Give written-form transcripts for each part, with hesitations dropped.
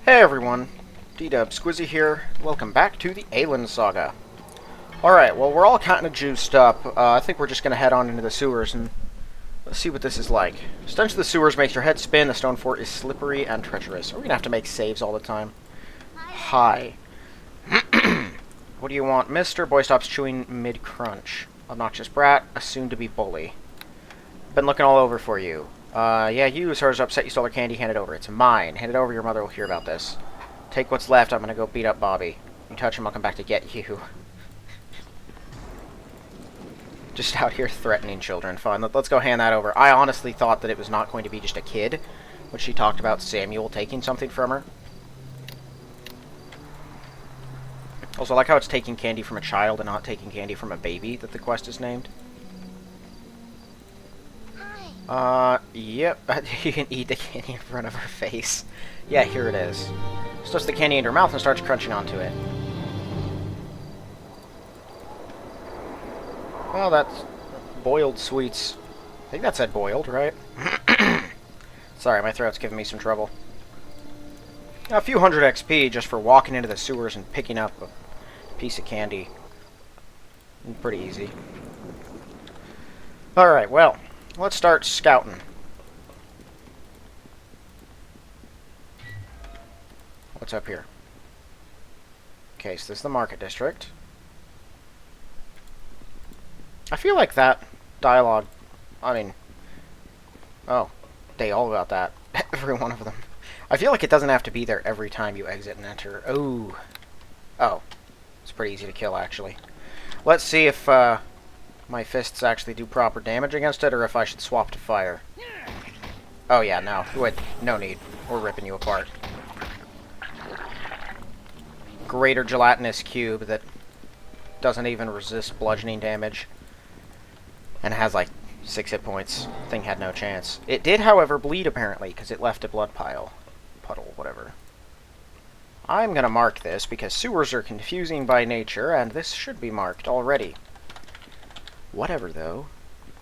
Hey everyone, D-Dub Squizzy here. Welcome back to the Aielund Saga. Alright, well we're all kind of juiced up. I think we're just going to head on into the sewers and let's see what this is like. Stench of the sewers makes your head spin. The stone fort is slippery and treacherous. We're going to have to make saves all the time. Hi. What do you want, mister? Boy stops chewing mid-crunch. Obnoxious brat, a soon-to-be bully. Been looking all over for you. Yeah, you, as far as upset you stole her candy, hand it over. It's mine. Hand it over, your mother will hear about this. Take what's left, I'm gonna go beat up Bobby. You touch him, I'll come back to get you. Just out here threatening children. Fine, let's go hand that over. I honestly thought that it was not going to be just a kid when she talked about Samuel taking something from her. Also, I like how it's taking candy from a child and not taking candy from a baby that the quest is named. Yep. You can eat the candy in front of her face. Yeah, here it is. Stuffs the candy in her mouth and starts crunching onto it. Well, that's boiled sweets. I think that said boiled, right? Sorry, my throat's giving me some trouble. A few hundred XP just for walking into the sewers and picking up a piece of candy. Pretty easy. Alright, well, let's start scouting. What's up here? Okay, so this is the market district. I feel like that dialogue, I mean, oh, they all got that. Every one of them. I feel like it doesn't have to be there every time you exit and enter. Oh. Oh. It's pretty easy to kill, actually. Let's see if my fists actually do proper damage against it, or if I should swap to fire. Oh yeah, no. Wait, no need. We're ripping you apart. Greater gelatinous cube that doesn't even resist bludgeoning damage. And has like 6 hit points. Thing had no chance. It did, however, bleed apparently, because it left a blood pile. Puddle, whatever. I'm gonna mark this, because sewers are confusing by nature, and this should be marked already. Whatever, though.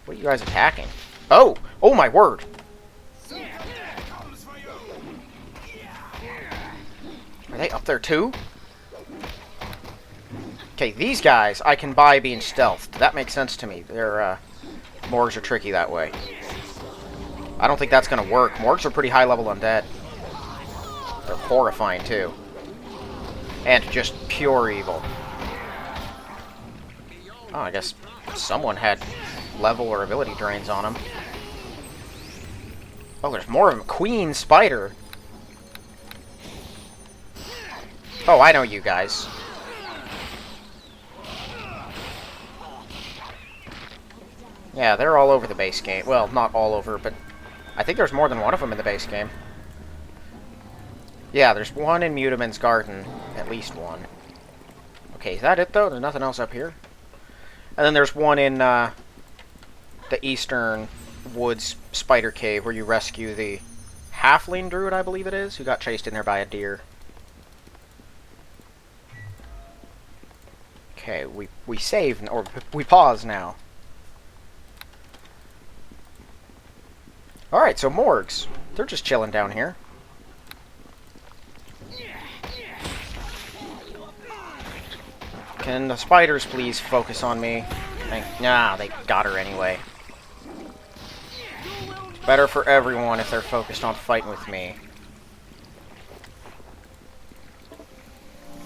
What are you guys attacking? Oh! Oh my word! Are they up there too? Okay, these guys I can buy being stealthed. That makes sense to me. Their morgues are tricky that way. I don't think that's gonna work. Morgues are pretty high level undead. They're horrifying too. And just pure evil. Oh, I guess someone had level or ability drains on them. Oh, there's more of them. Queen Spider. Oh, I know you guys. Yeah, they're all over the base game. Well, not all over, but I think there's more than one of them in the base game. Yeah, there's one in Mutiman's Garden. At least one. Okay, is that it, though? There's nothing else up here? And then there's one in the Eastern Woods Spider Cave where you rescue the halfling druid, I believe it is, who got chased in there by a deer. Okay, we save, or we pause now. Alright, so morgues. They're just chilling down here. Can the spiders please focus on me? Nah, they got her anyway. It's better for everyone if they're focused on fighting with me.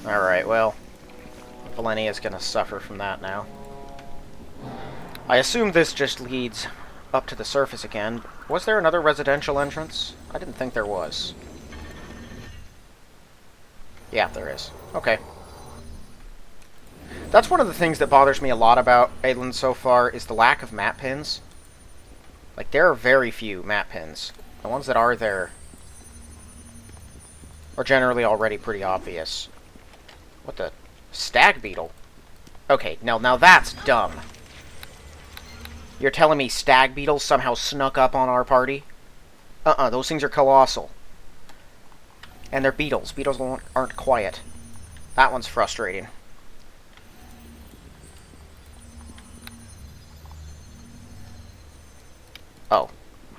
Alright, well, Valenia's gonna suffer from that now. I assume this just leads up to the surface again. Was there another residential entrance? I didn't think there was. Yeah, there is. Okay. That's one of the things that bothers me a lot about Aielund so far, is the lack of map pins. Like, there are very few map pins. The ones that are there are generally already pretty obvious. What the? Stag beetle? Okay, now that's dumb. You're telling me stag beetles somehow snuck up on our party? Those things are colossal. And they're beetles. Beetles aren't quiet. That one's frustrating. Oh.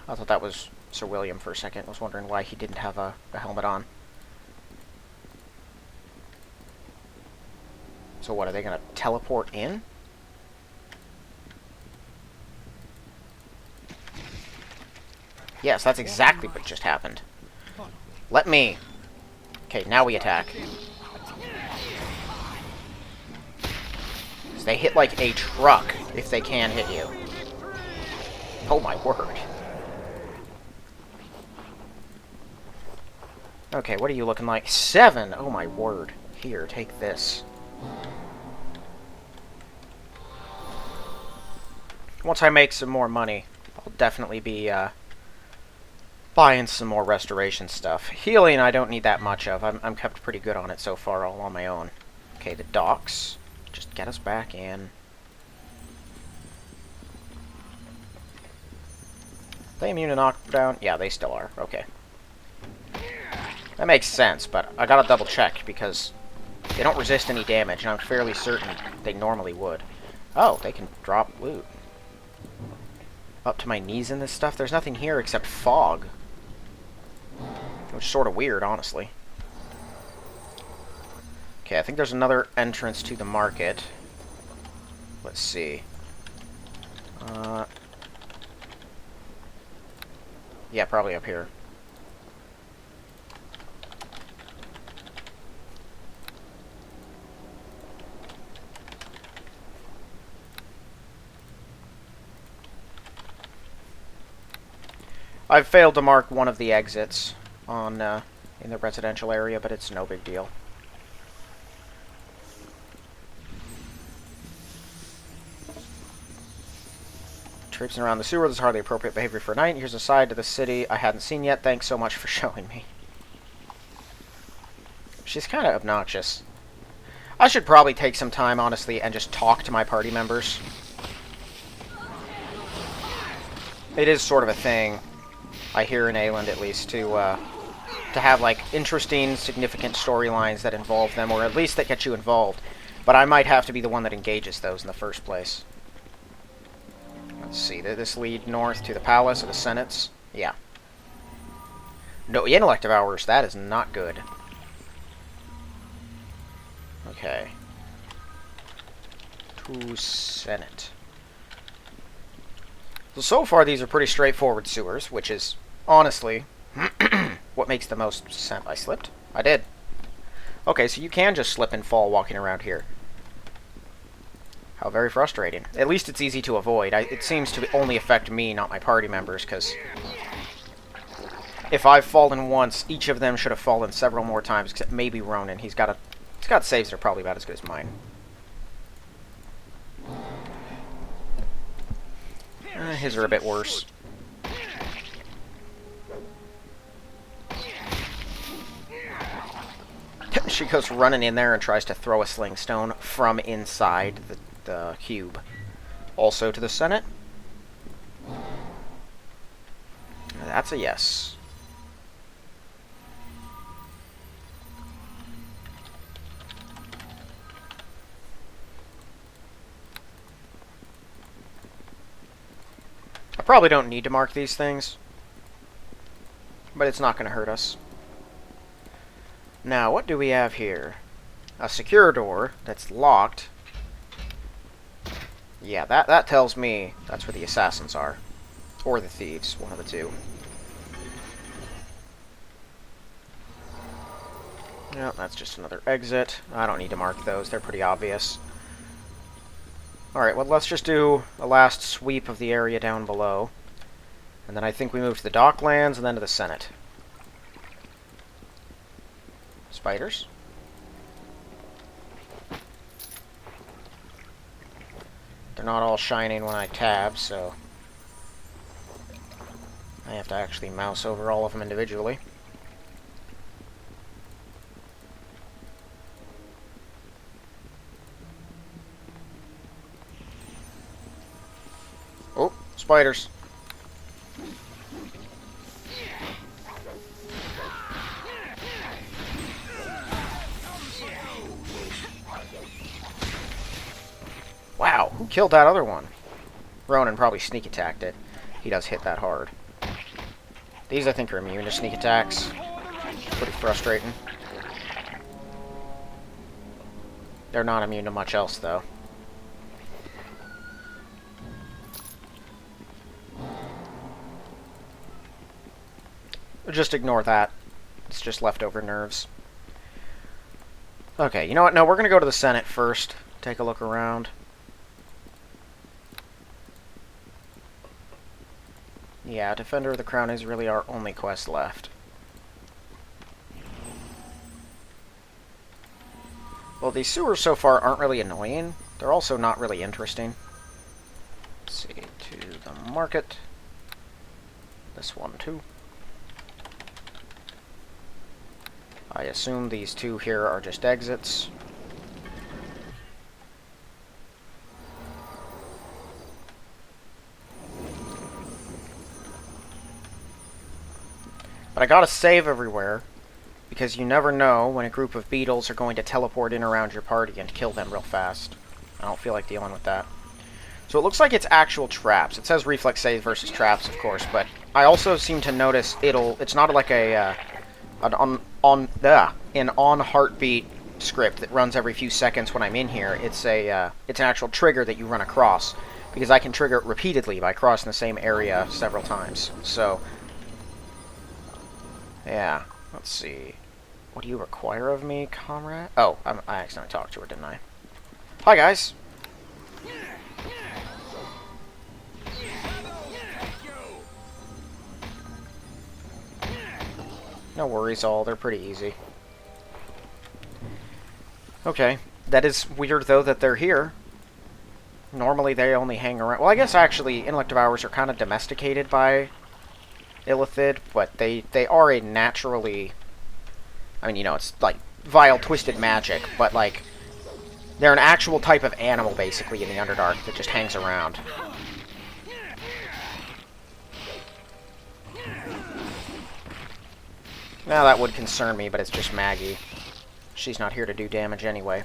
I thought that was Sir William for a second. I was wondering why he didn't have a helmet on. So what, are they going to teleport in? Yes, that's exactly what just happened. Let me. Okay, now we attack. So they hit like a truck, if they can hit you. Oh my word. Okay, what are you looking like? 7! Oh my word. Here, take this. Once I make some more money, I'll definitely be buying some more restoration stuff. Healing I don't need that much of. I'm kept pretty good on it so far, all on my own. Okay, the docks. Just get us back in. They immune to knockdown? Yeah, they still are. Okay. That makes sense, but I gotta double check because they don't resist any damage, and I'm fairly certain they normally would. Oh, they can drop loot. Up to my knees in this stuff? There's nothing here except fog. Which is sort of weird, honestly. Okay, I think there's another entrance to the market. Let's see. Yeah, probably up here. I've failed to mark one of the exits on in the residential area, but it's no big deal. Traipsing around the sewer, this is hardly appropriate behavior for a night. Here's a side to the city I hadn't seen yet. Thanks so much for showing me. She's kind of obnoxious. I should probably take some time, honestly, and just talk to my party members. It is sort of a thing, I hear in Aielund at least, to have, like, interesting, significant storylines that involve them, or at least that get you involved. But I might have to be the one that engages those in the first place. Let's see, did this lead north to the palace or the senates? Yeah. No intellect of ours, that is not good. Okay. To senate. So far these are pretty straightforward sewers, which is, honestly, what makes the most sense. I slipped? I did. Okay, so you can just slip and fall walking around here. How very frustrating. At least it's easy to avoid. It seems to only affect me, not my party members, because if I've fallen once, each of them should have fallen several more times, except maybe Ronan. He's got saves that are probably about as good as mine. His are a bit worse. She goes running in there and tries to throw a sling stone from inside the cube. Also to the Senate. That's a yes. I probably don't need to mark these things, but it's not going to hurt us. Now, what do we have here? A secure door that's locked. Yeah, that tells me that's where the assassins are. Or the thieves, one of the two. Yeah, that's just another exit. I don't need to mark those, they're pretty obvious. Alright, well, let's just do a last sweep of the area down below. And then I think we move to the Docklands and then to the Senate. Spiders? They're not all shining when I tab, so I have to actually mouse over all of them individually. Oh, spiders. Wow, who killed that other one? Ronan probably sneak attacked it. He does hit that hard. These, I think, are immune to sneak attacks. Pretty frustrating. They're not immune to much else, though. Just ignore that. It's just leftover nerves. Okay, you know what? No, we're going to go to the Senate first. Take a look around. Yeah, Defender of the Crown is really our only quest left. Well, these sewers so far aren't really annoying. They're also not really interesting. Let's see, to the market. This one, too. I assume these two here are just exits. But I gotta save everywhere, because you never know when a group of beetles are going to teleport in around your party and kill them real fast. I don't feel like dealing with that. So it looks like it's actual traps. It says reflex save versus traps, of course, but I also seem to notice it's not like an on heartbeat script that runs every few seconds when I'm in here. It's an actual trigger that you run across, because I can trigger it repeatedly by crossing the same area several times. So yeah, let's see. What do you require of me, comrade? Oh, I accidentally talked to her, didn't I? Hi, guys. No worries, all. They're pretty easy. Okay. That is weird, though, that they're here. Normally, they only hang around. Well, I guess, actually, Intellect Devourers are kind of domesticated by Illithid, but they are a naturally... I mean, you know, it's like vile, twisted magic, but, like, they're an actual type of animal, basically, in the Underdark that just hangs around. Now, that would concern me, but it's just Maggie. She's not here to do damage anyway.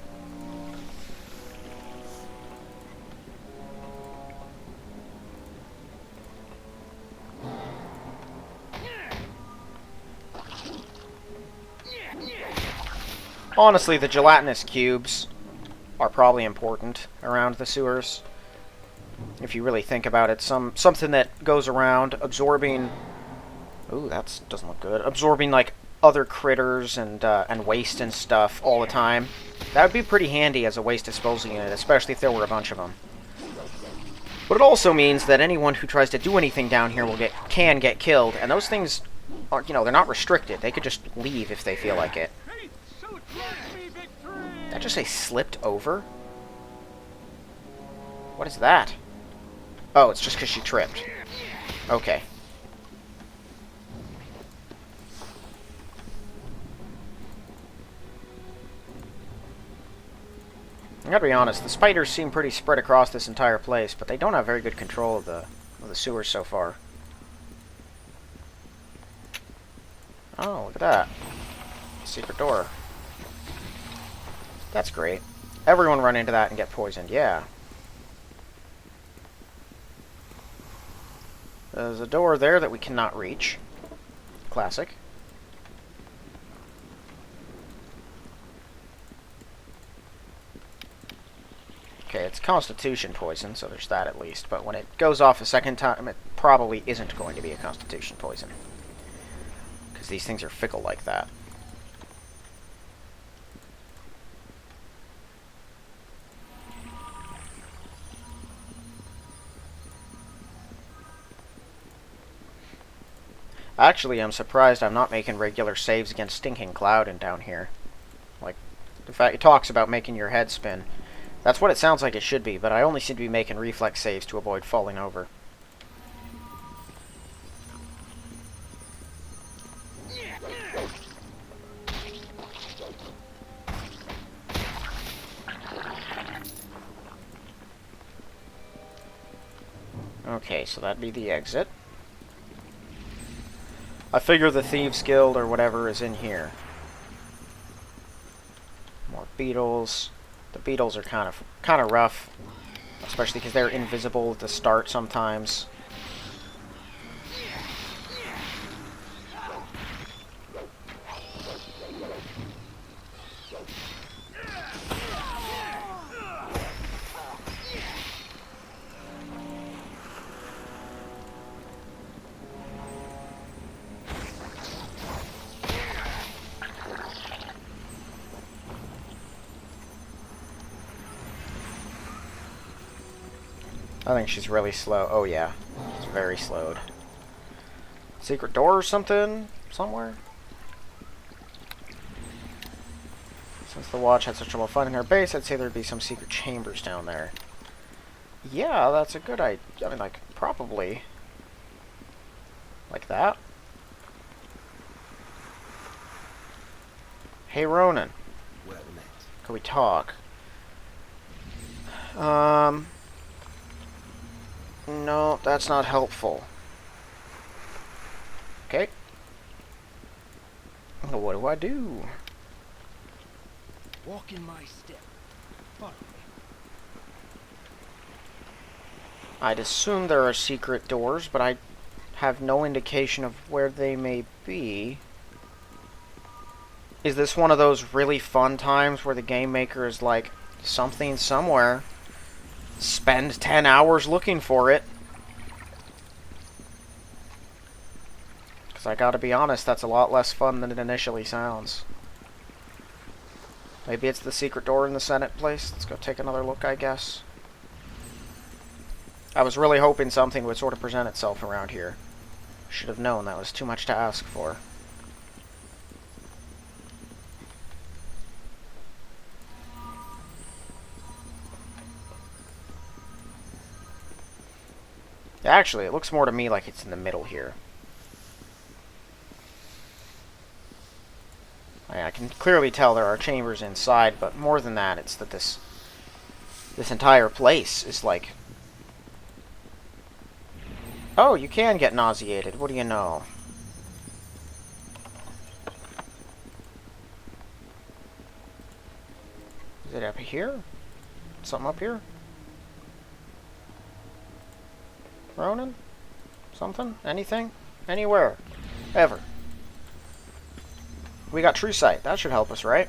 Honestly, the gelatinous cubes are probably important around the sewers. If you really think about it, something that goes around absorbing... Ooh, that doesn't look good. Absorbing, like, other critters and waste and stuff all the time. That would be pretty handy as a waste disposal unit, especially if there were a bunch of them. But it also means that anyone who tries to do anything down here can get killed, and those things are, you know, they're not restricted. They could just leave if they feel like it. Did that just say slipped over? What is that? Oh, it's just because she tripped. Okay. I gotta be honest, the spiders seem pretty spread across this entire place, but they don't have very good control of the sewers so far. Oh, look at that. Secret door. That's great. Everyone run into that and get poisoned, yeah. There's a door there that we cannot reach. Classic. Okay, it's Constitution poison, so there's that at least. But when it goes off a second time, it probably isn't going to be a Constitution poison. Because these things are fickle like that. Actually, I'm surprised I'm not making regular saves against Stinking Cloud and down here. Like, in fact, it talks about making your head spin. That's what it sounds like it should be, but I only seem to be making reflex saves to avoid falling over. Okay, so that'd be the exit. I figure the Thieves Guild or whatever is in here. More beetles. The beetles are kind of rough, especially because they're invisible at the start sometimes. I think she's really slow. Oh, yeah. She's very slowed. Secret door or something? Somewhere? Since the watch had such trouble finding her base, I'd say there'd be some secret chambers down there. Yeah, that's a good idea. I mean, like, probably. Like that. Hey, Ronan. Well met. Can we talk? No, that's not helpful. Okay. Well, what do I do? Walk in my step. Follow me. I'd assume there are secret doors, but I have no indication of where they may be. Is this one of those really fun times where the game maker is like, something somewhere? Spend 10 hours looking for it. Because I gotta be honest, that's a lot less fun than it initially sounds. Maybe it's the secret door in the Senate place. Let's go take another look, I guess. I was really hoping something would sort of present itself around here. Should have known that was too much to ask for. Actually, it looks more to me like it's in the middle here. I can clearly tell there are chambers inside, but more than that, it's that this entire place is like... Oh, you can get nauseated. What do you know? Is it up here? Something up here? Ronan? Something? Anything? Anywhere? Ever? We got true sight. That should help us, right?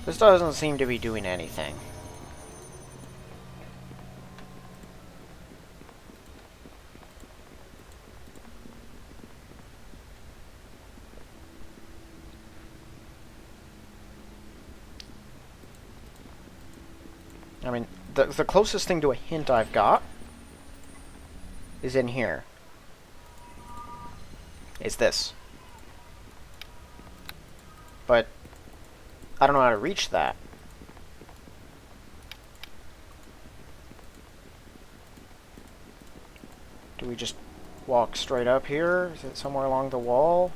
This doesn't seem to be doing anything. I mean, the closest thing to a hint I've got is in here. It's this. But I don't know how to reach that. Do we just walk straight up here? Is it somewhere along the wall?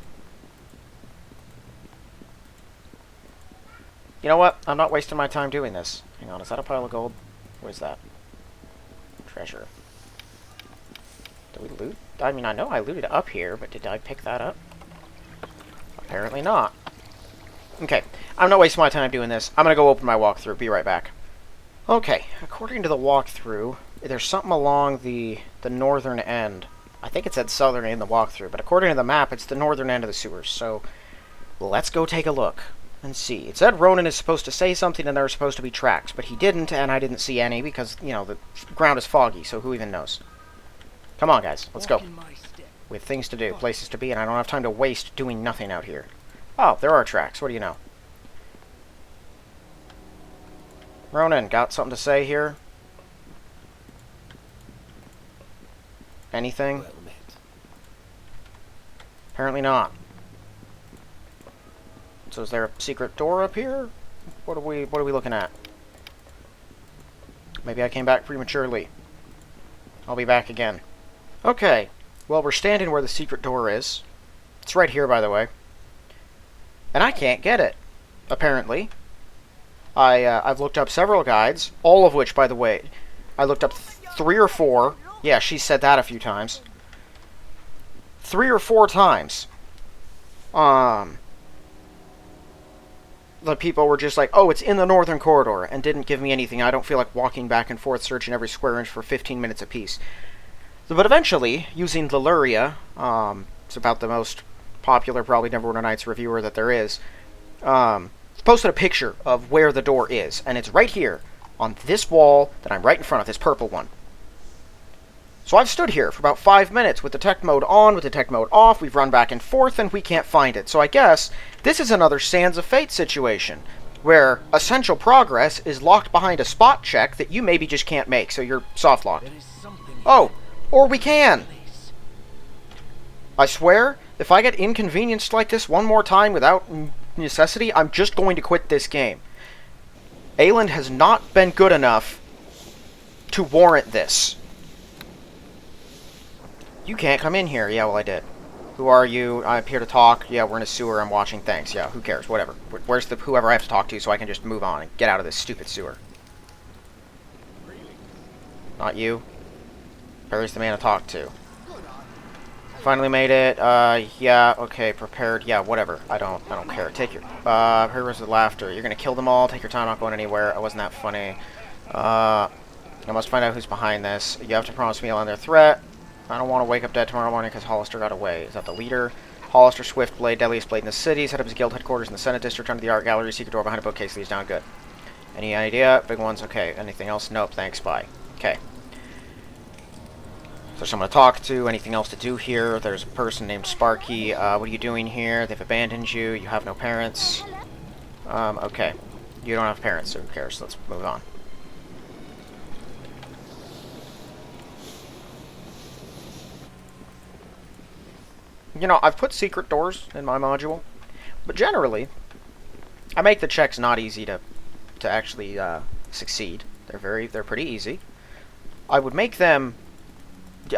You know what? I'm not wasting my time doing this. Hang on, is that a pile of gold? What is that? Treasure. Did we loot? I mean, I know I looted up here, but did I pick that up? Apparently not. Okay, I'm not wasting my time doing this. I'm gonna go open my walkthrough. Be right back. Okay, according to the walkthrough, there's something along the northern end. I think it said southern in the walkthrough, but according to the map, it's the northern end of the sewers. So, let's go take a look and see. It said Ronan is supposed to say something and there are supposed to be tracks, but he didn't, and I didn't see any because, you know, the ground is foggy, so who even knows? Come on, guys, let's go. We have things to do, places to be, and I don't have time to waste doing nothing out here. Oh, there are tracks. What do you know? Ronan, got something to say here? Anything? Well met. Apparently not. So is there a secret door up here? What are we looking at? Maybe I came back prematurely. I'll be back again. Okay. Well, we're standing where the secret door is. It's right here, by the way. And I can't get it, apparently. I've looked up several guides, all of which, by the way, I looked up 3 or 4. Yeah, she said that a few times. 3 or 4 times. The people were just like, oh, it's in the northern corridor, and didn't give me anything. I don't feel like walking back and forth searching every square inch for 15 minutes apiece. But eventually, using Leluria, it's about the most popular, probably Neverwinter Nights reviewer that there is, posted a picture of where the door is, and it's right here, on this wall that I'm right in front of, this purple one. So I've stood here for about 5 minutes with detect mode on, with detect mode off. We've run back and forth, and we can't find it. So I guess this is another Sands of Fate situation, where essential progress is locked behind a spot check that you maybe just can't make, so you're soft locked. There is something. Oh, or we can. Place. I swear, if I get inconvenienced like this one more time without necessity, I'm just going to quit this game. Aielund has not been good enough to warrant this. You can't come in here. Yeah, well, I did. Who are you? I'm here to talk. Yeah, we're in a sewer. I'm watching. Thanks. Yeah, who cares? Whatever. Where's the whoever I have to talk to so I can just move on and get out of this stupid sewer? Not you. Barry's the man to talk to. Finally made it. Yeah, okay, prepared. Yeah, whatever. I don't care. Take your, here was the laughter. You're gonna kill them all. Take your time, not going anywhere. It wasn't that funny. I must find out who's behind this. You have to promise me I'll end their threat. I don't want to wake up dead tomorrow morning because Hollister got away. Is that the leader? Hollister, Swiftblade, deadliest blade in the city. Set up his guild headquarters in the Senate District under the art gallery. Secret door behind a bookcase leads down. Good. Any idea? Big ones? Okay. Anything else? Nope. Thanks. Bye. Okay. There's someone to talk to. Anything else to do here? There's a person named Sparky. What are you doing here? They've abandoned you. You have no parents. Okay. You don't have parents, so who cares? Let's move on. You know, I've put secret doors in my module, but generally, I make the checks not easy to actually succeed. They're pretty easy. I would make them.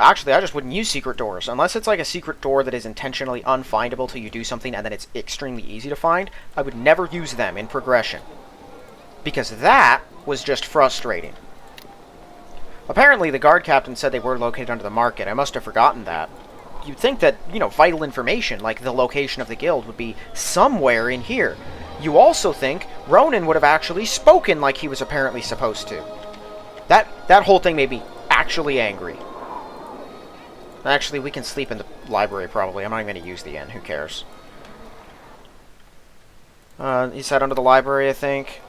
Actually, I just wouldn't use secret doors. Unless it's like a secret door that is intentionally unfindable till you do something and then it's extremely easy to find, I would never use them in progression. Because that was just frustrating. Apparently, the guard captain said they were located under the market. I must have forgotten that. You'd think that, you know, vital information, like the location of the guild, would be somewhere in here. You also think Ronan would have actually spoken like he was apparently supposed to. That whole thing made me actually angry. Actually, we can sleep in the library, probably. I'm not even going to use the inn. Who cares? He said under the library, I think.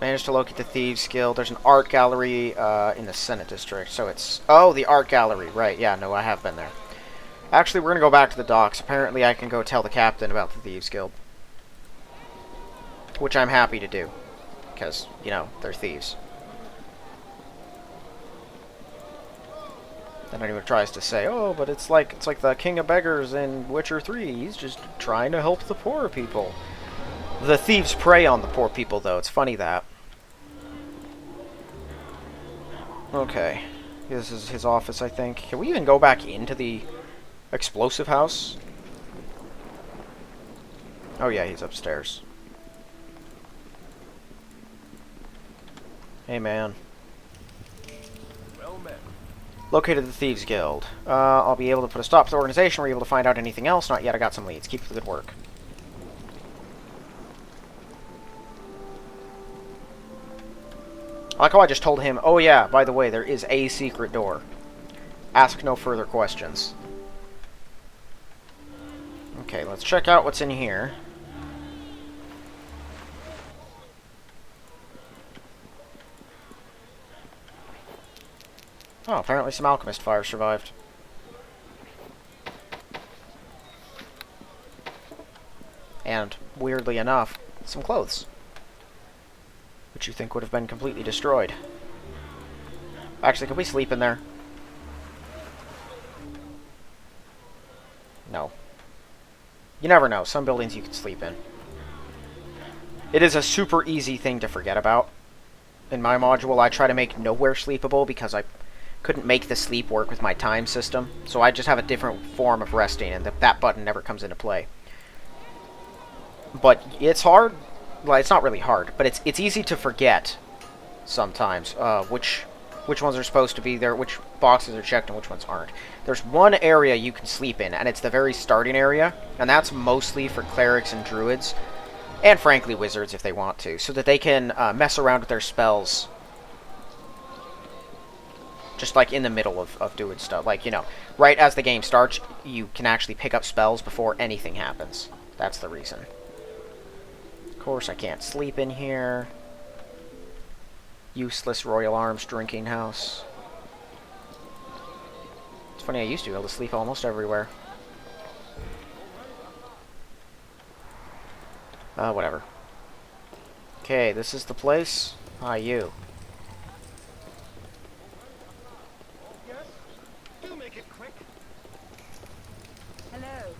Managed to locate the Thieves Guild. There's an art gallery in the Senate District, so it's... Oh, the art gallery. Right, yeah, no, I have been there. Actually, we're going to go back to the docks. Apparently, I can go tell the captain about the Thieves Guild. Which I'm happy to do. Because, you know, they're thieves. Then anyone tries to say, oh, but it's like the King of Beggars in Witcher 3. He's just trying to help the poor people. The thieves prey on the poor people, though. It's funny that. Okay. This is his office, I think. Can we even go back into the explosive house? Oh, yeah, he's upstairs. Hey, man. Well met. Located the Thieves Guild. I'll be able to put a stop to the organization. We're able to find out anything else. Not yet. I got some leads. Keep up the good work. I like how I just told him, oh yeah, by the way, there is a secret door. Ask no further questions. Okay, let's check out what's in here. Oh, apparently some alchemist fire survived. And, weirdly enough, some clothes. Which you think would have been completely destroyed. Actually, could we sleep in there? No. You never know. Some buildings you can sleep in. It is a super easy thing to forget about. In my module, I try to make nowhere sleepable because I couldn't make the sleep work with my time system. So I just have a different form of resting, and that button never comes into play. But it's hard. Well, it's not really hard, but it's easy to forget sometimes which ones are supposed to be there, which boxes are checked, and which ones aren't. There's one area you can sleep in, and it's the very starting area, and that's mostly for clerics and druids, and frankly wizards if they want to, so that they can mess around with their spells just like in the middle of doing stuff. Like, you know, right as the game starts, you can actually pick up spells before anything happens. That's the reason. course, I can't sleep in here. Useless Royal Arms drinking house. It's funny, I used to be able to sleep almost everywhere. Whatever. Okay, this is the place. Hi, you. Yes? Do make it quick. Hello.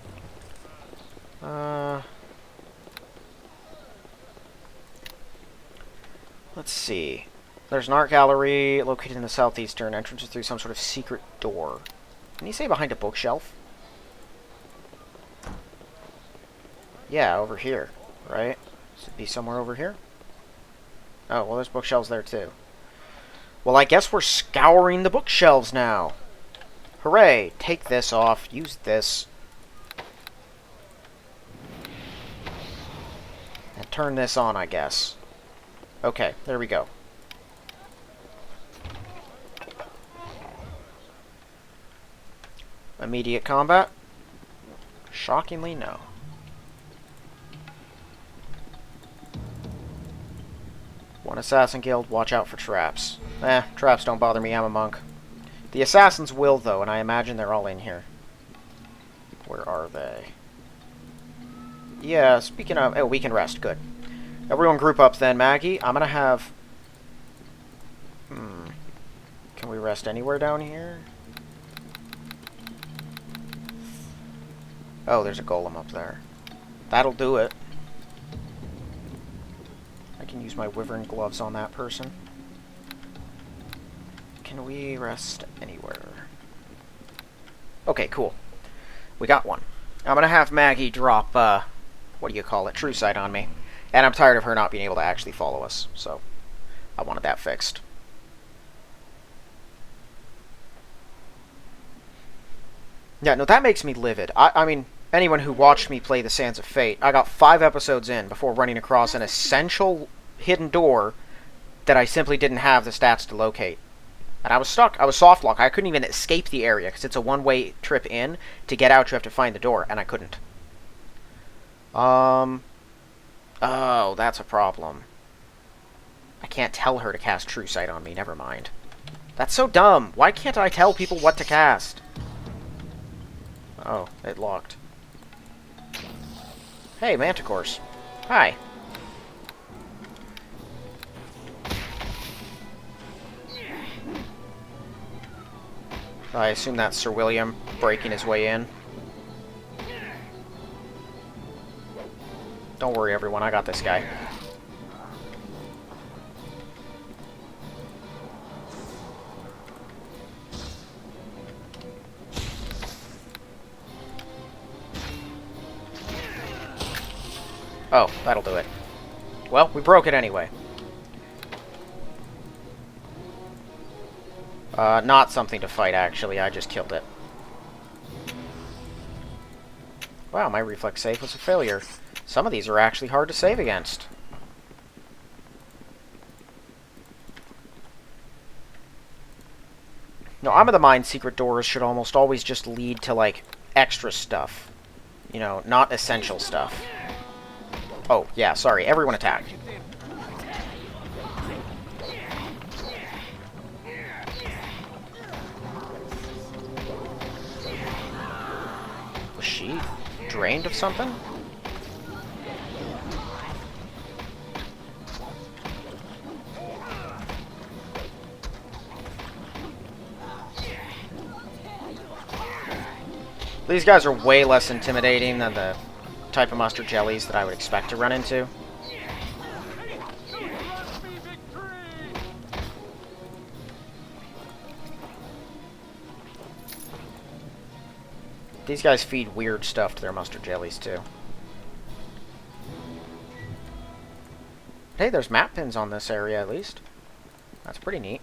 Let's see. There's an art gallery located in the southeastern entrance through some sort of secret door. Can you say behind a bookshelf? Yeah, over here, right? Should it be somewhere over here? Oh, well, there's bookshelves there, too. Well, I guess we're scouring the bookshelves now. Hooray! Take this off. Use this. And turn this on, I guess. Okay, there we go. Immediate combat? Shockingly, no. One assassin guild, watch out for traps. Traps don't bother me, I'm a monk. The assassins will, though, and I imagine they're all in here. Where are they? Yeah, speaking of... Oh, we can rest, good. Everyone group up then, Maggie. I'm gonna have... Can we rest anywhere down here? Oh, there's a golem up there. That'll do it. I can use my wyvern gloves on that person. Can we rest anywhere? Okay, cool. We got one. I'm gonna have Maggie drop, what do you call it? True sight on me. And I'm tired of her not being able to actually follow us, so I wanted that fixed. Yeah, no, that makes me livid. I mean, anyone who watched me play The Sands of Fate, I got 5 episodes in before running across an essential hidden door that I simply didn't have the stats to locate. And I was stuck. I was softlocked. I couldn't even escape the area because it's a one-way trip in. To get out, you have to find the door, and I couldn't. Oh, that's a problem. I can't tell her to cast True Sight on me. Never mind. That's so dumb. Why can't I tell people what to cast? Oh, it locked. Hey, Manticores. Hi. I assume that's Sir William breaking his way in. Don't worry, everyone. I got this guy. Oh, that'll do it. Well, we broke it anyway. Not something to fight, actually. I just killed it. Wow, my reflex save was a failure. Some of these are actually hard to save against. No, I'm of the mind secret doors should almost always just lead to, like, extra stuff. You know, not essential stuff. Oh, yeah, sorry. Everyone attack. Was she drained of something? These guys are way less intimidating than the type of mustard jellies that I would expect to run into. These guys feed weird stuff to their mustard jellies, too. Hey, there's map pins on this area, at least. That's pretty neat.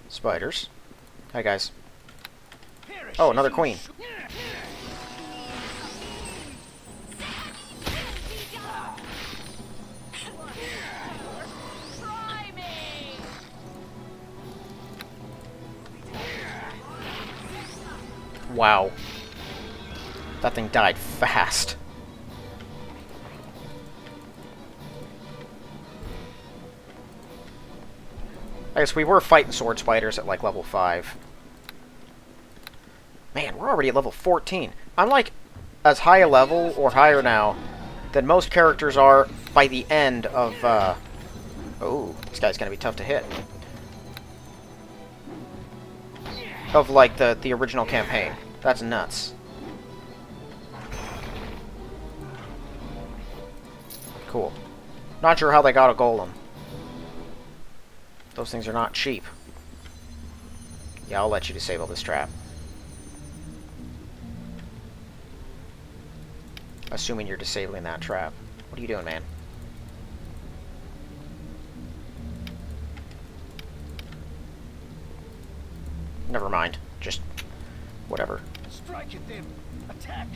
Spiders. Hi, guys. Oh, another queen. Wow. That thing died fast. I guess we were fighting sword spiders at like level 5. Man, we're already at level 14. I'm like as high a level or higher now than most characters are by the end of, oh, this guy's gonna be tough to hit. Of like the original campaign. That's nuts. Cool. Not sure how they got a golem. Those things are not cheap. Yeah, I'll let you disable this trap. Assuming you're disabling that trap. What are you doing, man? Never mind. Just whatever. Strike at them. Attack.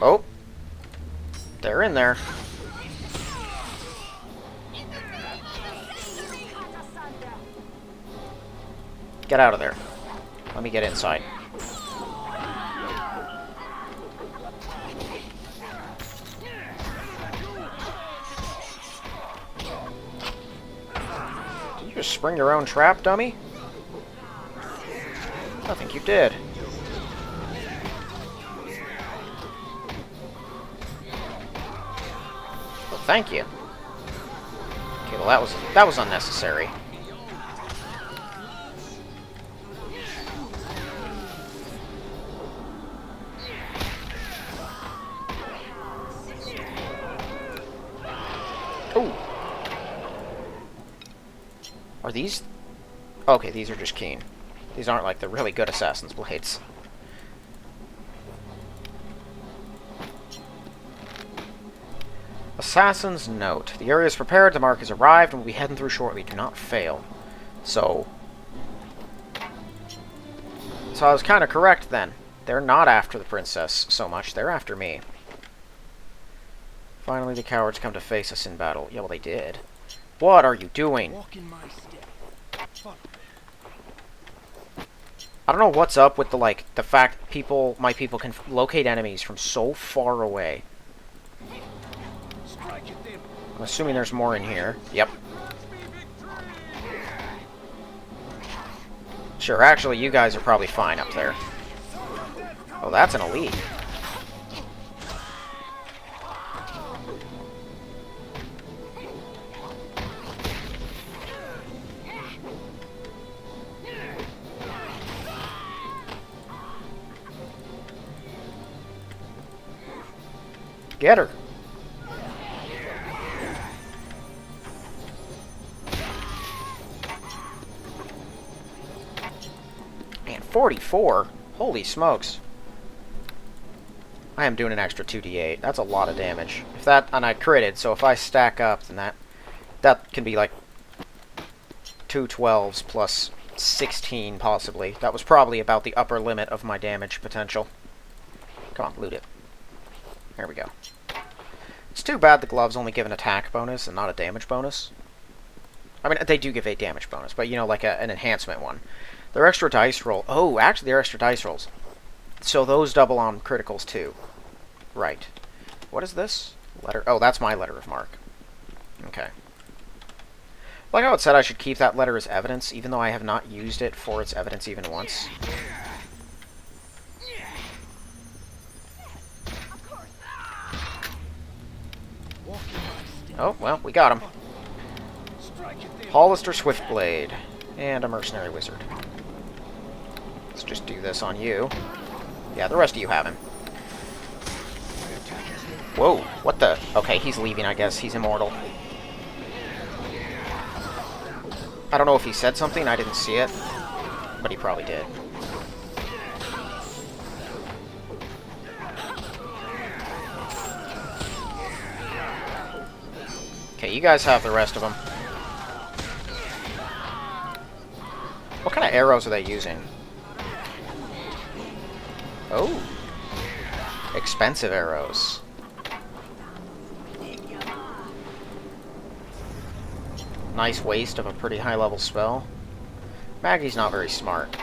Oh. They're in there. Get out of there. Let me get inside. Did you just spring your own trap, dummy? I think you did. Well, thank you. Okay, well that was unnecessary. Oh. Are these? Okay, these are just keen. These aren't like the really good assassin's blades. Assassin's note. The area is prepared, the mark has arrived, and we'll be heading through shortly. Do not fail. So I was kind of correct then. They're not after the princess so much. They're after me. Finally, the cowards come to face us in battle. Yeah, well, they did. What are you doing? Walk in my step. Follow me. I don't know what's up with the fact my people can locate enemies from so far away. Strike at them. I'm assuming there's more in here. Yep. Sure, actually, you guys are probably fine up there. Oh, that's an elite. Get her. Man, 44? Holy smokes. I am doing an extra 2d8. That's a lot of damage. If that, and I critted, so if I stack up, then that can be like 2 12s plus 16, possibly. That was probably about the upper limit of my damage potential. Come on, loot it. There we go. It's too bad the gloves only give an attack bonus and not a damage bonus. I mean, they do give a damage bonus, but, you know, like an enhancement one. They're extra dice roll. Oh, actually, they're extra dice rolls. So those double on criticals, too. Right. What is this? Letter. Oh, that's my letter of marque. Okay. Like how it said I should keep that letter as evidence, even though I have not used it for its evidence even once. Oh, well, we got him. Hollister Swiftblade. And a mercenary wizard. Let's just do this on you. Yeah, the rest of you have him. Whoa, what the? Okay, he's leaving, I guess. He's immortal. I don't know if he said something, I didn't see it. But he probably did. Okay, you guys have the rest of them. What kind of arrows are they using? Oh. Expensive arrows. Nice waste of a pretty high level spell. Maggie's not very smart.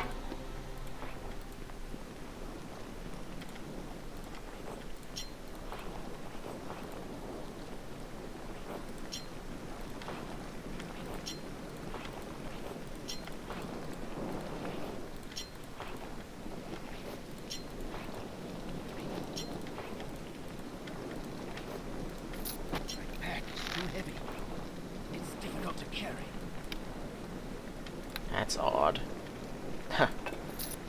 That's odd. Huh.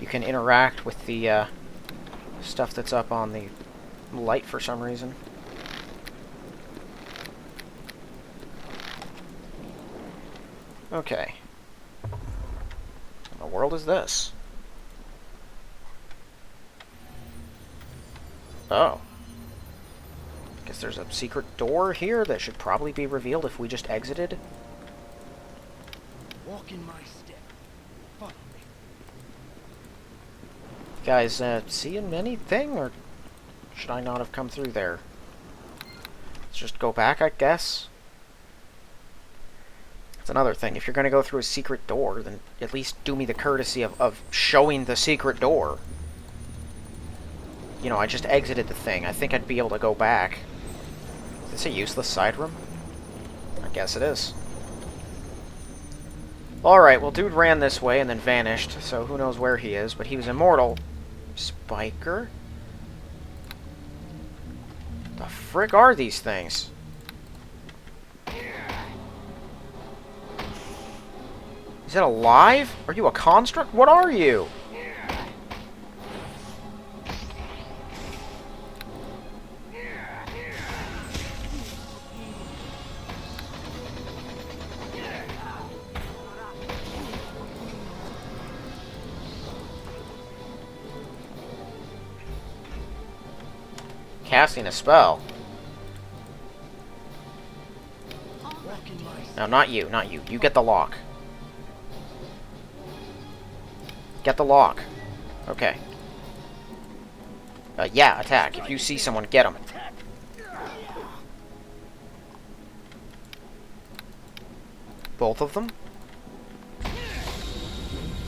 You can interact with the stuff that's up on the light for some reason. Okay. What in the world is this? Oh. Guess there's a secret door here that should probably be revealed if we just exited. Walk in my step. Follow me. Guys, seeing anything, or should I not have come through there? Let's just go back, I guess. That's another thing. If you're going to go through a secret door, then at least do me the courtesy of showing the secret door. You know, I just exited the thing. I think I'd be able to go back. Is this a useless side room? I guess it is. Alright, well, dude ran this way and then vanished, so who knows where he is, but he was immortal. Spiker? The frick are these things? Is it alive? Are you a construct? What are you? Casting a spell. No, not you, not you. You get the lock. Get the lock. Okay. Yeah, attack. If you see someone, get them. Both of them?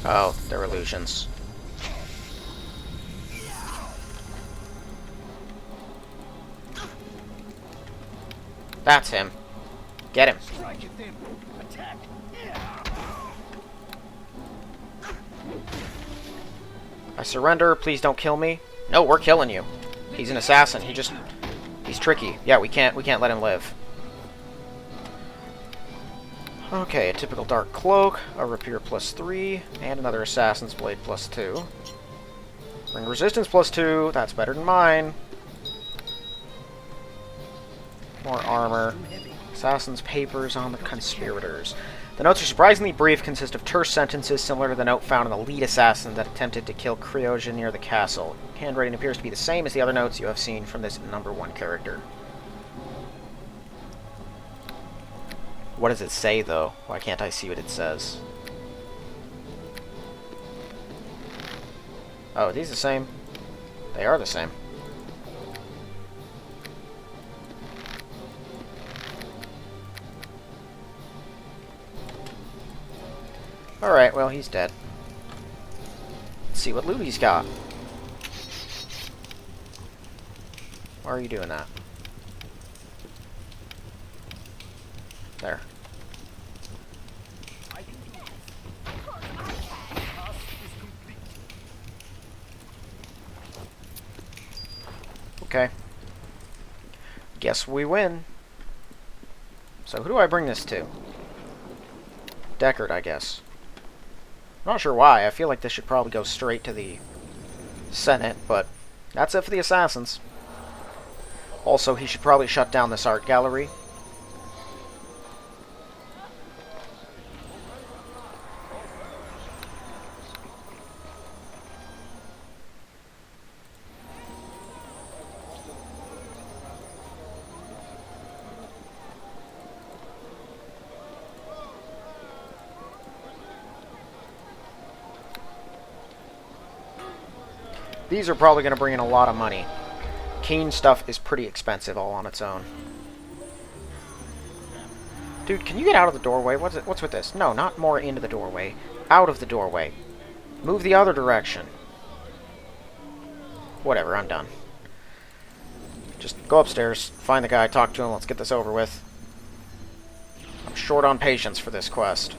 Oh, they're illusions. That's him. Get him. I surrender. Please don't kill me. No, we're killing you. He's an assassin. He's tricky. Yeah, we can't let him live. Okay, a typical dark cloak, a rapier +3, and another assassin's blade +2. Ring resistance +2. That's better than mine. More armor. Assassin's papers on the conspirators. The notes are surprisingly brief, consist of terse sentences similar to the note found in the lead assassin that attempted to kill Cryoja near the castle. Handwriting appears to be the same as the other notes you have seen from this #1 character. What does it say, though? Why can't I see what it says? Oh, are these the same? They are the same. Alright, well, he's dead. Let's see what loot he's got. Why are you doing that? There. Okay. Guess we win. So who do I bring this to? Deckard, I guess. I'm not sure why. I feel like this should probably go straight to the Senate, but that's it for the assassins. Also, he should probably shut down this art gallery. These are probably going to bring in a lot of money. Keen stuff is pretty expensive all on its own. Dude, can you get out of the doorway? What's with this? No, not more into the doorway. Out of the doorway. Move the other direction. Whatever, I'm done. Just go upstairs, find the guy, talk to him, let's get this over with. I'm short on patience for this quest.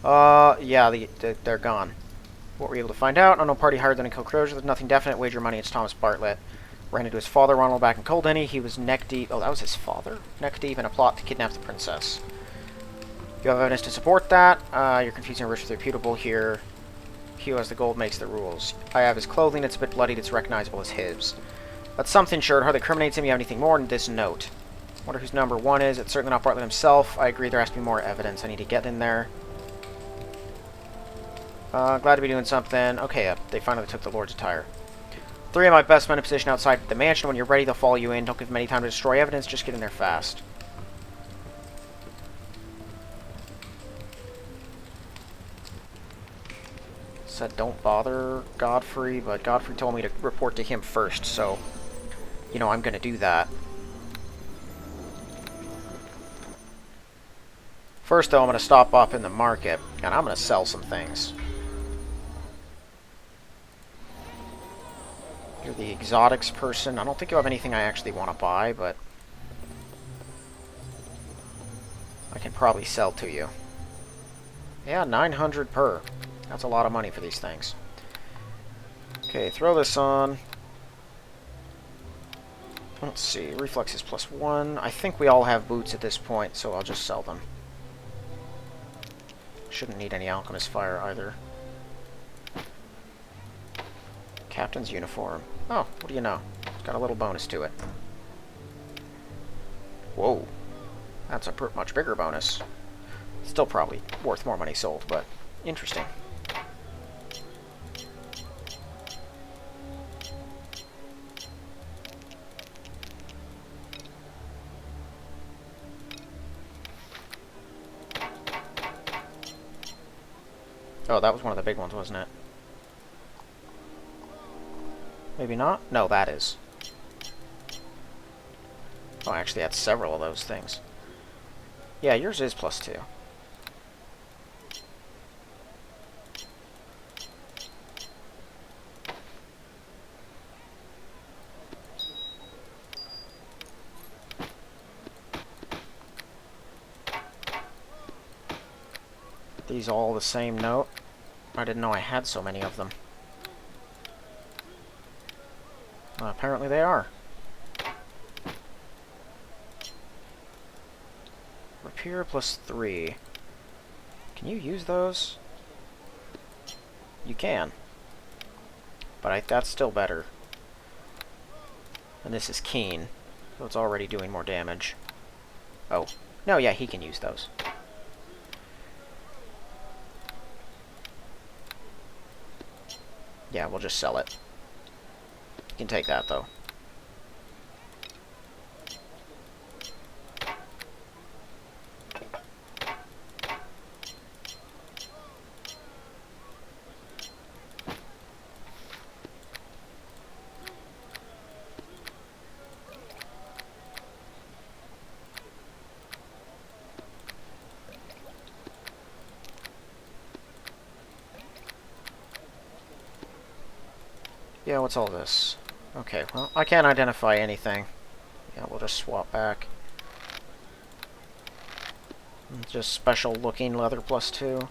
Yeah, they're gone. What were you able to find out? Unknown party hired them to kill Cryoja. There's nothing definite. Wager money. It's Thomas Bartlett. Ran into his father, Ronald, back in Coldeny. He was neck deep. Oh, that was his father? Neck deep in a plot to kidnap the princess. You have evidence to support that. You're confusing rich with reputable here. He who has the gold makes the rules. I have his clothing. It's a bit bloodied. It's recognizable as his. That's something sure. It hardly criminates him. You have anything more than this note. Wonder whose number 1 is. It's certainly not Bartlett himself. I agree there has to be more evidence. I need to get in there. Glad to be doing something. Okay, they finally took the Lord's attire. 3 of my best men in position outside the mansion. When you're ready, they'll follow you in. Don't give them any time to destroy evidence. Just get in there fast. Said don't bother Godfrey, but Godfrey told me to report to him first, so, you know, I'm gonna do that. First, though, I'm gonna stop off in the market, and I'm gonna sell some things. You're the exotics person. I don't think you have anything I actually want to buy, but I can probably sell to you. Yeah, 900 per. That's a lot of money for these things. Okay, throw this on. Let's see, reflexes +1. I think we all have boots at this point, so I'll just sell them. Shouldn't need any alchemist fire either. Captain's uniform. Oh, what do you know? It's got a little bonus to it. Whoa. That's a much bigger bonus. Still probably worth more money sold, but interesting. Oh, that was one of the big ones, wasn't it? Maybe not? No, that is. Oh, actually, that's several of those things. Yeah, yours is +2. These all the same note? I didn't know I had so many of them. Apparently they are. Rapier +3. Can you use those? You can. But that's still better. And this is keen, so it's already doing more damage. Oh. No, yeah, he can use those. Yeah, we'll just sell it. You can take that, though. Yeah, what's all this? Okay, well, I can't identify anything. Yeah, we'll just swap back. Just special looking leather +2.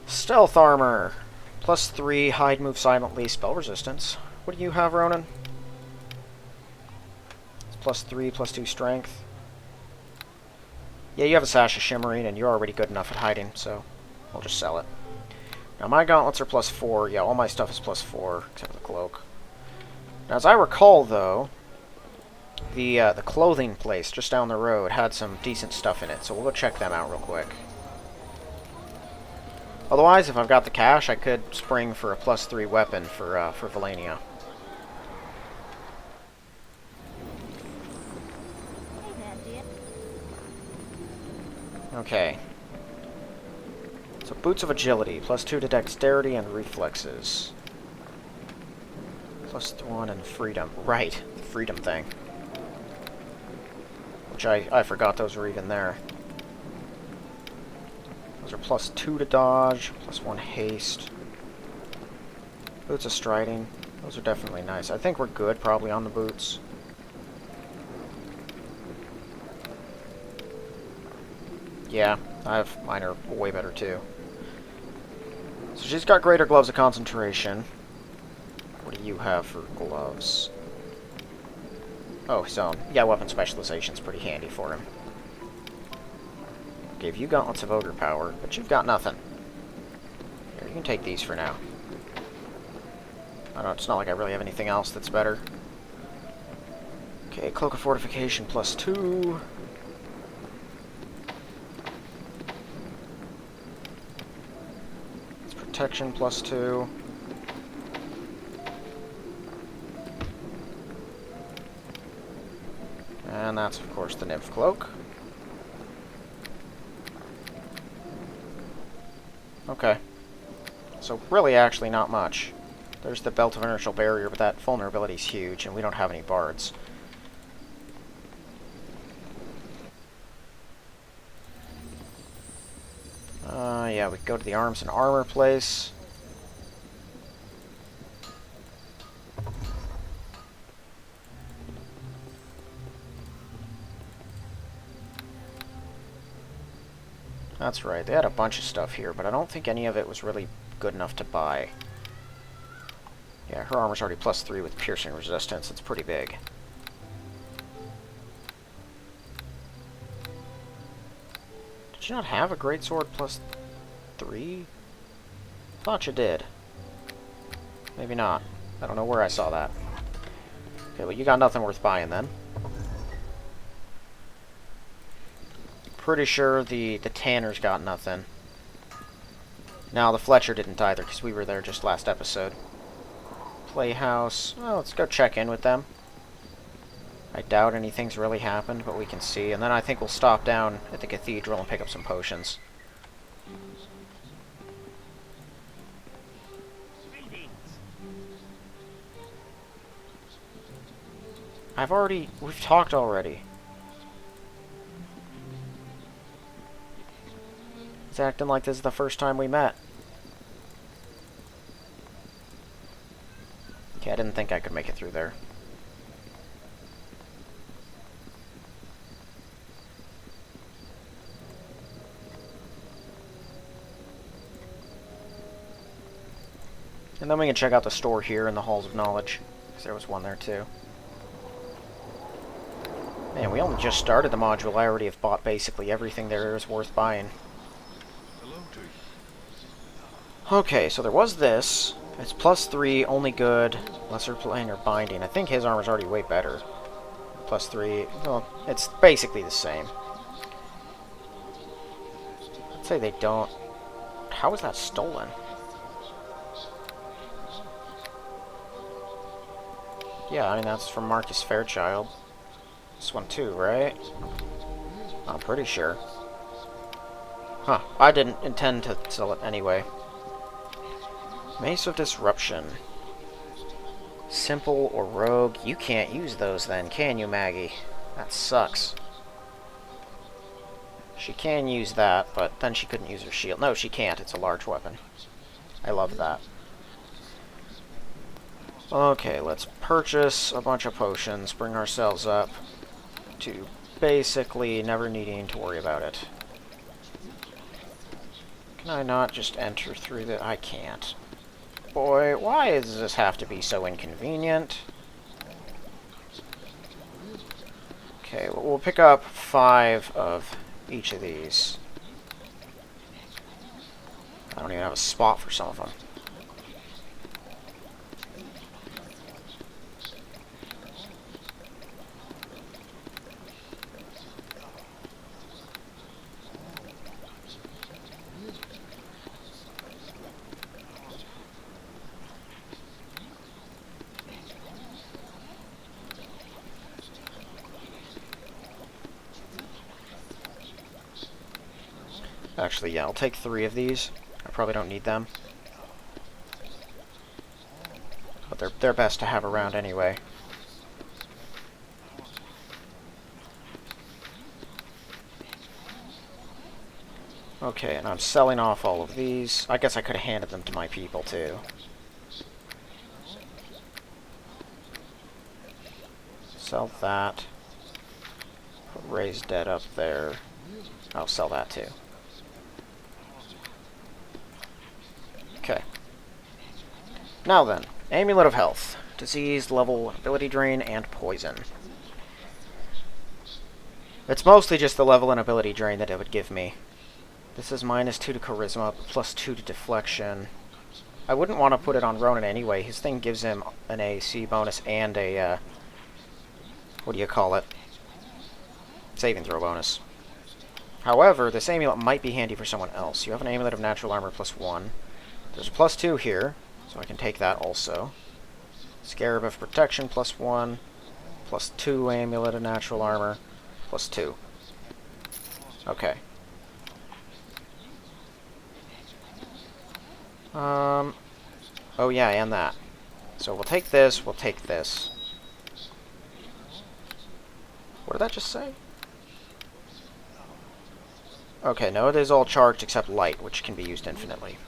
Stealth armor. +3, hide, move silently, spell resistance. What do you have, Ronan? It's +3, +2 strength. Yeah, you have a sash of shimmering, and you're already good enough at hiding, so we'll just sell it. Now my gauntlets are +4. Yeah, all my stuff is +4, except for the cloak. Now, as I recall, though, the clothing place just down the road had some decent stuff in it, so we'll go check them out real quick. Otherwise, if I've got the cash, I could spring for a +3 weapon for Valania. Okay. So boots of agility, +2 to dexterity and reflexes. +1 and freedom. Right, the freedom thing. Which I forgot those were even there. Those are +2 to dodge, +1 haste. Boots of striding. Those are definitely nice. I think we're good probably on the boots. Yeah, mine are way better too. So she's got greater gloves of concentration. What do you have for gloves? Oh, his own. Yeah, weapon specialization's pretty handy for him. Gave you gauntlets of ogre power, but you've got nothing. Here, you can take these for now. I don't, it's not like I really have anything else that's better. Okay, Cloak of Fortification +2. It's Protection +2. And that's, of course, the Nymph Cloak. Okay. So, really, actually, not much. There's the Belt of Inertial Barrier, but that vulnerability's huge, and we don't have any bards. Yeah, we go to the Arms and Armor place. That's right, they had a bunch of stuff here, but I don't think any of it was really good enough to buy. Yeah, her armor's already +3 with piercing resistance. It's pretty big. Did you not have a greatsword +3? Thought you did. Maybe not. I don't know where I saw that. Okay, well, you got nothing worth buying then. Pretty sure the Tanner's got nothing. Now, the Fletcher didn't either, because we were there just last episode. Playhouse. Well, let's go check in with them. I doubt anything's really happened, but we can see. And then I think we'll stop down at the cathedral and pick up some potions. We've talked already. It's acting like this is the first time we met. Okay, I didn't think I could make it through there. And then we can check out the store here in the Halls of Knowledge, because there was one there too. Man, we only just started the module. I already have bought basically everything there is worth buying. Okay, so there was this. It's +3, only good, lesser plane or binding. I think his armor's already way better. +3, well, it's basically the same. I'd say they don't... How was that stolen? Yeah, I mean, that's from Marcus Fairchild. This one too, right? I'm pretty sure. Huh, I didn't intend to sell it anyway. Mace of Disruption. Simple or Rogue. You can't use those then, can you, Maggie? That sucks. She can use that, but then she couldn't use her shield. No, she can't. It's a large weapon. I love that. Okay, let's purchase a bunch of potions, bring ourselves up to basically never needing to worry about it. Can I not just enter through the... I can't. Boy, why does this have to be so inconvenient? Okay, well, we'll pick up 5 of each of these. I don't even have a spot for some of them. Actually, yeah, I'll take 3 of these. I probably don't need them. But they're best to have around anyway. Okay, and I'm selling off all of these. I guess I could have handed them to my people, too. Sell that. Put Raised Dead up there. I'll sell that, too. Okay. Now then, Amulet of Health. Disease, level, ability drain, and poison. It's mostly just the level and ability drain that it would give me. This is -2 to charisma, +2 to deflection. I wouldn't want to put it on Ronan anyway. His thing gives him an AC bonus and a, what do you call it? Saving throw bonus. However, this amulet might be handy for someone else. You have an amulet of natural armor +1. There's a +2 here, so I can take that also. Scarab of protection +1. +2 amulet of natural armor +2. Okay. Oh yeah, and that. So we'll take this, we'll take this. What did that just say? Okay, no, it is all charged except light, which can be used infinitely.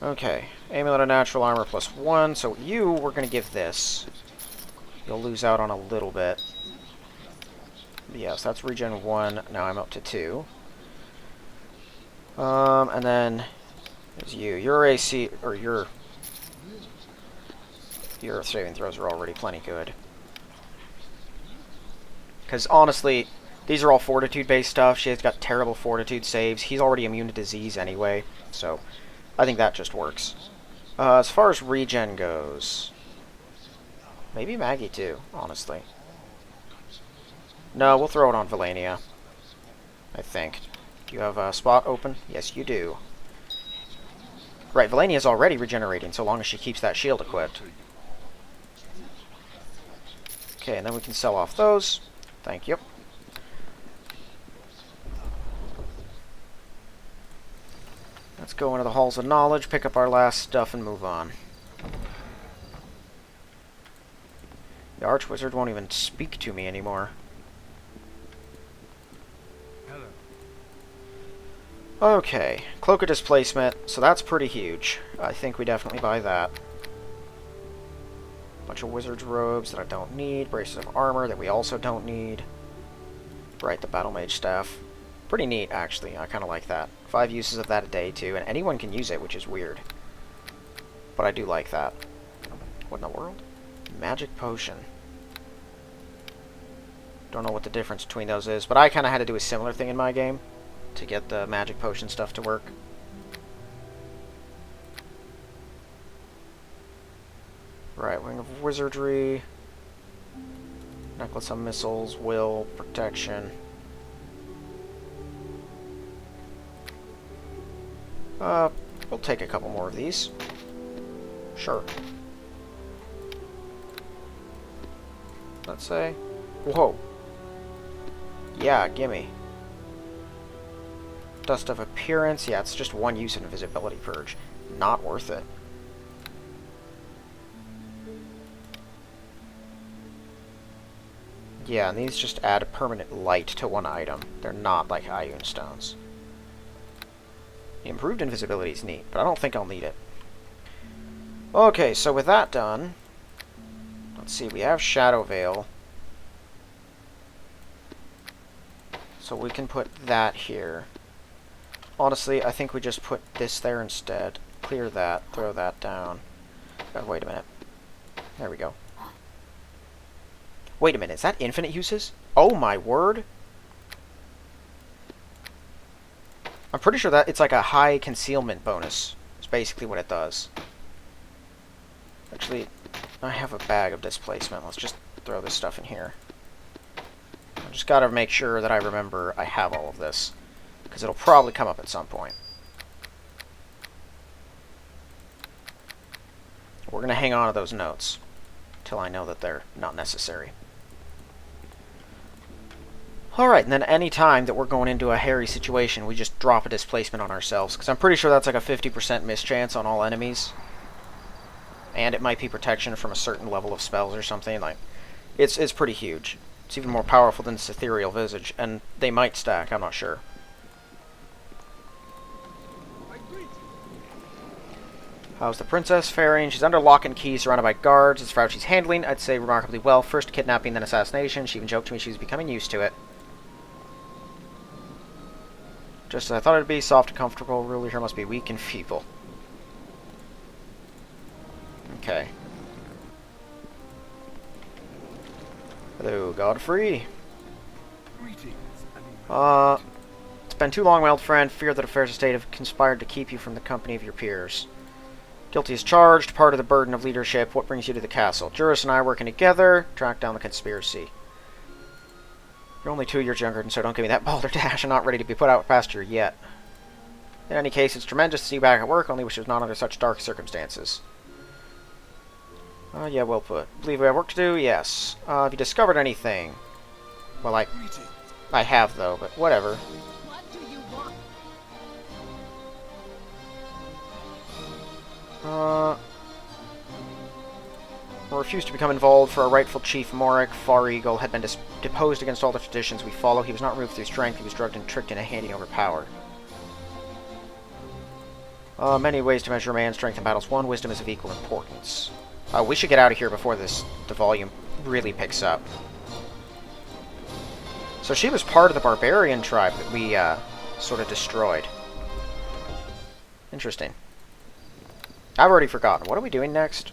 Okay, amulet of natural armor +1, so you, we're going to give this. You'll lose out on a little bit. Yes, that's regen 1, now I'm up to 2. And then there's you. Your AC, or your saving throws are already plenty good. Because honestly, these are all fortitude-based stuff. She's got terrible fortitude saves. He's already immune to disease anyway, so I think that just works. As far as regen goes, maybe Maggie too, honestly. No, we'll throw it on Valania, I think. Do you have a spot open? Yes, you do. Right, Valania's already regenerating, so long as she keeps that shield equipped. Okay, and then we can sell off those. Thank you. Let's go into the Halls of Knowledge, pick up our last stuff, and move on. The Archwizard won't even speak to me anymore. Okay, Cloak of Displacement, so that's pretty huge. I think we definitely buy that. Bunch of Wizard's Robes that I don't need, Braces of Armor that we also don't need. Right, the Battle Mage Staff. Pretty neat, actually, I kind of like that. 5 uses of that a day, too, and anyone can use it, which is weird. But I do like that. What in the world? Magic Potion. Don't know what the difference between those is, but I kind of had to do a similar thing in my game to get the magic potion stuff to work. Right, Wing of Wizardry, Necklace of Missiles, Will, Protection. We'll take a couple more of these. Sure. Let's say. Whoa. Yeah, gimme. Dust of Appearance. Yeah, it's just 1 use of Invisibility Purge. Not worth it. Yeah, and these just add a permanent light to 1 item. They're not like Aielund stones. The improved invisibility is neat, but I don't think I'll need it. Okay, so with that done, let's see, we have Shadow Veil. So we can put that here. Honestly, I think we just put this there instead. Clear that, throw that down. Oh, wait a minute. There we go. Wait a minute, is that infinite uses? Oh my word! I'm pretty sure that it's like a high concealment bonus. It's basically what it does. Actually, I have a bag of displacement. Let's just throw this stuff in here. I just gotta make sure that I remember I have all of this, because it'll probably come up at some point. We're gonna hang on to those notes till I know that they're not necessary. Alright, and then any time that we're going into a hairy situation, we just drop a displacement on ourselves, because I'm pretty sure that's like a 50% mischance on all enemies. And it might be protection from a certain level of spells or something. Like, it's pretty huge. It's even more powerful than its Ethereal Visage, and they might stack, I'm not sure. How's the princess faring? She's under lock and key, surrounded by guards. As for how she's handling, I'd say remarkably well. First kidnapping, then assassination. She even joked to me she was becoming used to it. Just as I thought it'd be, soft and comfortable. Ruler here must be weak and feeble. Okay. Hello, Godfrey. Greetings. It's been too long, my old friend. Fear that affairs of state have conspired to keep you from the company of your peers. Guilty as charged, part of the burden of leadership. What brings you to the castle? Juris and I are working together, track down the conspiracy. You're only 2 years younger, and so don't give me that balderdash. I'm not ready to be put out of pasture yet. In any case, it's tremendous to see you back at work, only wish it was not under such dark circumstances. Yeah, well put. Believe we have work to do? Yes. Have you discovered anything? Well, I have, though, but whatever. What do you want? Refused to become involved for our rightful chief, Morik. Far Eagle had been deposed against all the traditions we follow. He was not removed through strength. He was drugged and tricked into handing over power. Many ways to measure man's strength in battles. One, wisdom is of equal importance. We should get out of here before the volume really picks up. So she was part of the barbarian tribe that we sort of destroyed. Interesting. I've already forgotten. What are we doing next?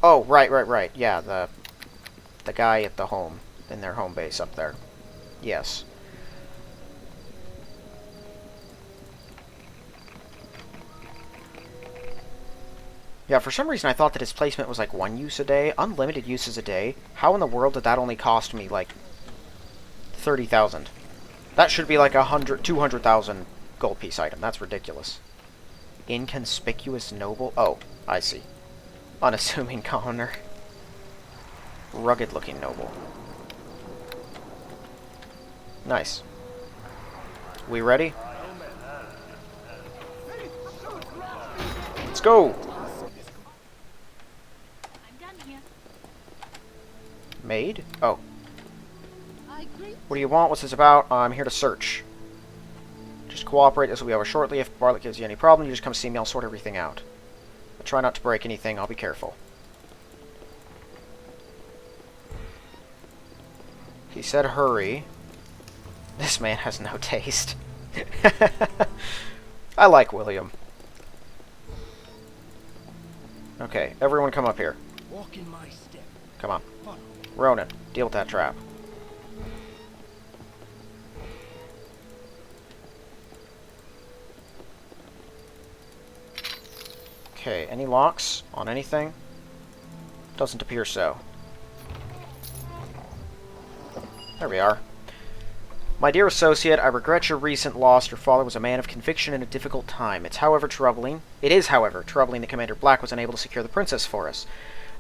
Oh, right. Yeah, the guy at the home, in their home base up there. Yes. Yeah, for some reason I thought that his placement was like 1 use a day. Unlimited uses a day. How in the world did that only cost me like 30,000? That should be like 200,000 gold piece item. That's ridiculous. Inconspicuous noble? Oh, I see. Unassuming commoner. Rugged looking noble. Nice. We ready? Let's go! Maid? Oh. What do you want? What's this about? I'm here to search. Just cooperate. This will be over shortly. If Bartlett gives you any problem, you just come see me. I'll sort everything out. But try not to break anything. I'll be careful. He said hurry. This man has no taste. I like William. Okay, everyone come up here. Walk in my step. Come on. Ronan, deal with that trap. Okay, any locks on anything? Doesn't appear so. There we are. My dear associate, I regret your recent loss. Your father was a man of conviction in a difficult time. It is, however, troubling that Commander Black was unable to secure the princess for us.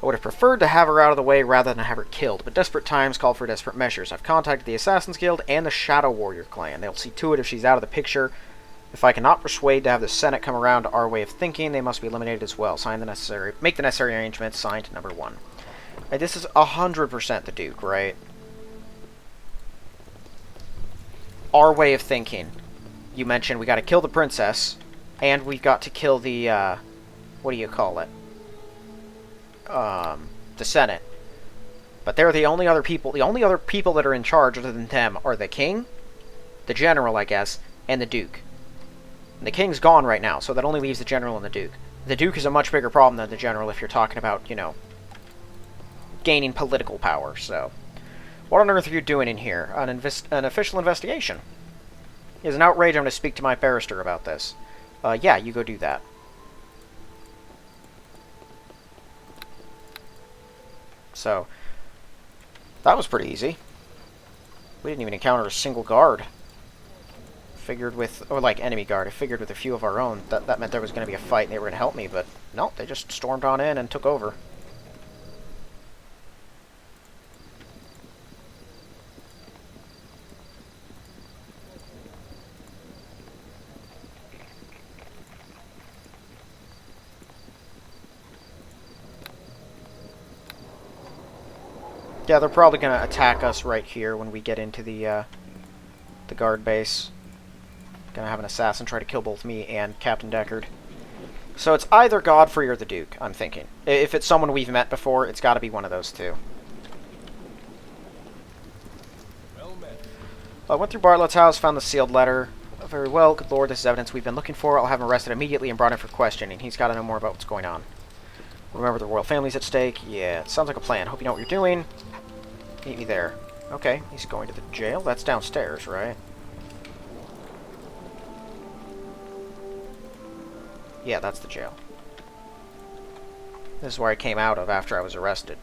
I would have preferred to have her out of the way rather than have her killed, but desperate times call for desperate measures. I've contacted the Assassin's Guild and the Shadow Warrior clan. They'll see to it if she's out of the picture. If I cannot persuade to have the Senate come around to our way of thinking, they must be eliminated as well. Make the necessary arrangements. Signed, number 1. And this is 100% the Duke, right? Our way of thinking. You mentioned we got to kill the princess, and we've got to kill the, what do you call it? The Senate. But they're the only other people that are in charge other than them are the king, the general, I guess, and the duke. And the king's gone right now, so that only leaves the general and the duke. The duke is a much bigger problem than the general if you're talking about, you know, gaining political power, so. What on earth are you doing in here? An official investigation. It is an outrage. I'm going to speak to my barrister about this. Yeah, you go do that. So, that was pretty easy. We didn't even encounter a single guard. Figured with, or like enemy guard, I figured with a few of our own, that meant there was going to be a fight and they were going to help me, but no, they just stormed on in and took over. Yeah, they're probably going to attack us right here when we get into the guard base. Gonna have an assassin try to kill both me and Captain Deckard. So it's either Godfrey or the Duke, I'm thinking. If it's someone we've met before, it's got to be one of those two. Well met. I went through Bartlett's house, found the sealed letter. Very well, good lord, this is evidence we've been looking for. I'll have him arrested immediately and brought in for questioning. He's got to know more about what's going on. Remember the royal family's at stake? Yeah, it sounds like a plan. Hope you know what you're doing. Meet me there. Okay, he's going to the jail. That's downstairs, right? Yeah, that's the jail. This is where I came out of after I was arrested.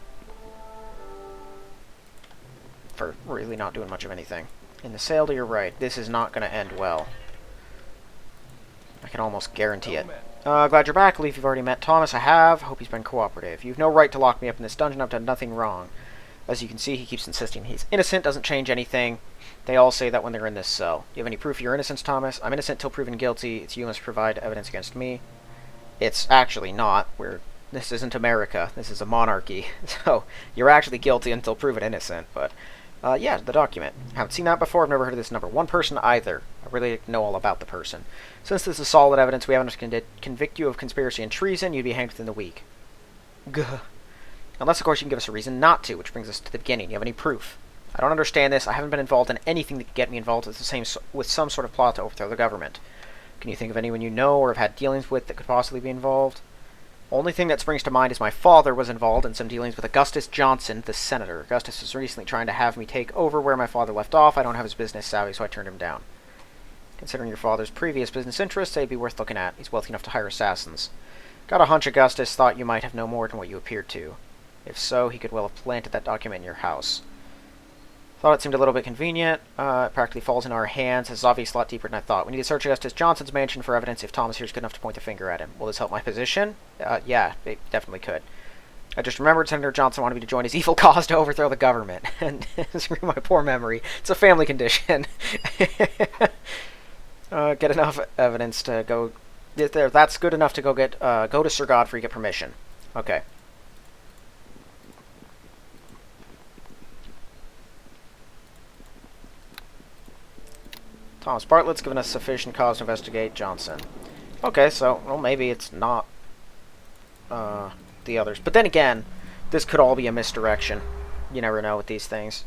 For really not doing much of anything. In the cell to your right. This is not going to end well. I can almost guarantee it. Glad you're back. I believe you've already met Thomas. I have. Hope he's been cooperative. You've no right to lock me up in this dungeon. I've done nothing wrong. As you can see, he keeps insisting he's innocent. Doesn't change anything. They all say that when they're in this cell. Do you have any proof of your innocence, Thomas? I'm innocent till proven guilty. It's you must provide evidence against me. It's actually not. This isn't America. This is a monarchy. So, you're actually guilty until proven innocent. But, yeah, the document. Haven't seen that before. I've never heard of this number. One person either. I really know all about the person. Since this is solid evidence, we have enough to convict you of conspiracy and treason. You'd be hanged within the week. Gah. Unless, of course, you can give us a reason not to, which brings us to the beginning. You have any proof? I don't understand this. I haven't been involved in anything that could get me involved with some sort of plot to overthrow the government. Can you think of anyone you know or have had dealings with that could possibly be involved? Only thing that springs to mind is my father was involved in some dealings with Augustus Johnson, the senator. Augustus was recently trying to have me take over where my father left off. I don't have his business savvy, so I turned him down. Considering your father's previous business interests, they'd be worth looking at. He's wealthy enough to hire assassins. Got a hunch Augustus thought you might have no more than what you appeared to. If so, he could well have planted that document in your house. Thought it seemed a little bit convenient. It practically falls in our hands. It's obviously a lot deeper than I thought. We need to search Augustus Johnson's mansion for evidence if Thomas here is good enough to point the finger at him. Will this help my position? Yeah, it definitely could. I just remembered Senator Johnson wanted me to join his evil cause to overthrow the government. And screw my poor memory. It's a family condition. Get enough evidence to go... That's good enough to go to Sir Godfrey, get permission. Okay. Thomas Bartlett's given us sufficient cause to investigate Johnson. Okay, so, well, maybe it's not the others. But then again, this could all be a misdirection. You never know with these things.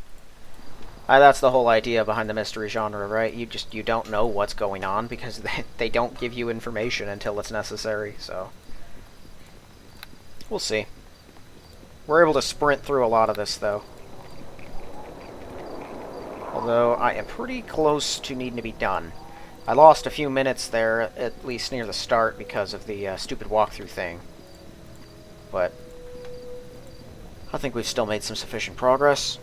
That's the whole idea behind the mystery genre, right? You don't know what's going on because they don't give you information until it's necessary, so... We'll see. We're able to sprint through a lot of this, though. Although, I am pretty close to needing to be done. I lost a few minutes there, at least near the start, because of the stupid walkthrough thing. But I think we've still made some sufficient progress.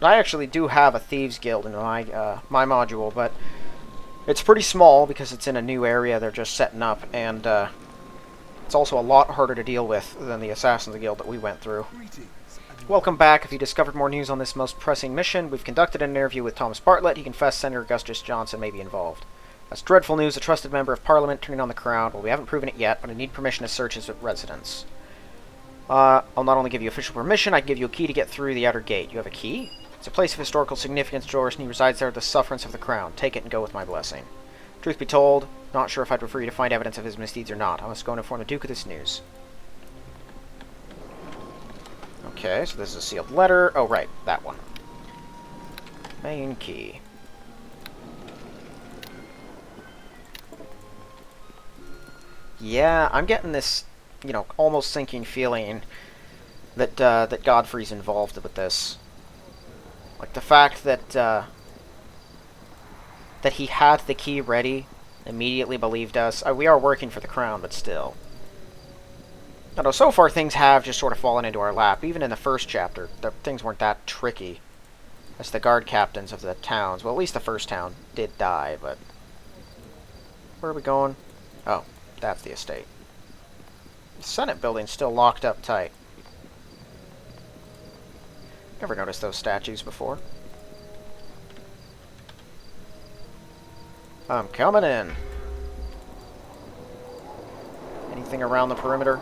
I actually do have a thieves guild in my module, but it's pretty small because it's in a new area they're just setting up, and it's also a lot harder to deal with than the Assassins Guild that we went through. Welcome back. If you discovered more news on this most pressing mission, we've conducted an interview with Thomas Bartlett. He confessed Senator Augustus Johnson may be involved. That's dreadful news. A trusted member of Parliament turning on the crown. Well, we haven't proven it yet, but I need permission to search his residence. I'll not only give you official permission, I can give you a key to get through the outer gate. You have a key? It's a place of historical significance, George, and he resides there at the sufferance of the crown. Take it and go with my blessing. Truth be told, not sure if I'd prefer you to find evidence of his misdeeds or not. I must go and inform the Duke of this news. Okay, so this is a sealed letter. Oh, right, that one. Main key. Yeah, I'm getting this, you know, almost sinking feeling that that Godfrey's involved with this. Like the fact that that he had the key ready, immediately believed us. We are working for the crown, but still. Although so far things have just sort of fallen into our lap. Even in the first chapter, things weren't that tricky. As the guard captains of the towns, well, at least the first town did die, but... Where are we going? Oh, that's the estate. The Senate building's still locked up tight. Never noticed those statues before. I'm coming in. Anything around the perimeter?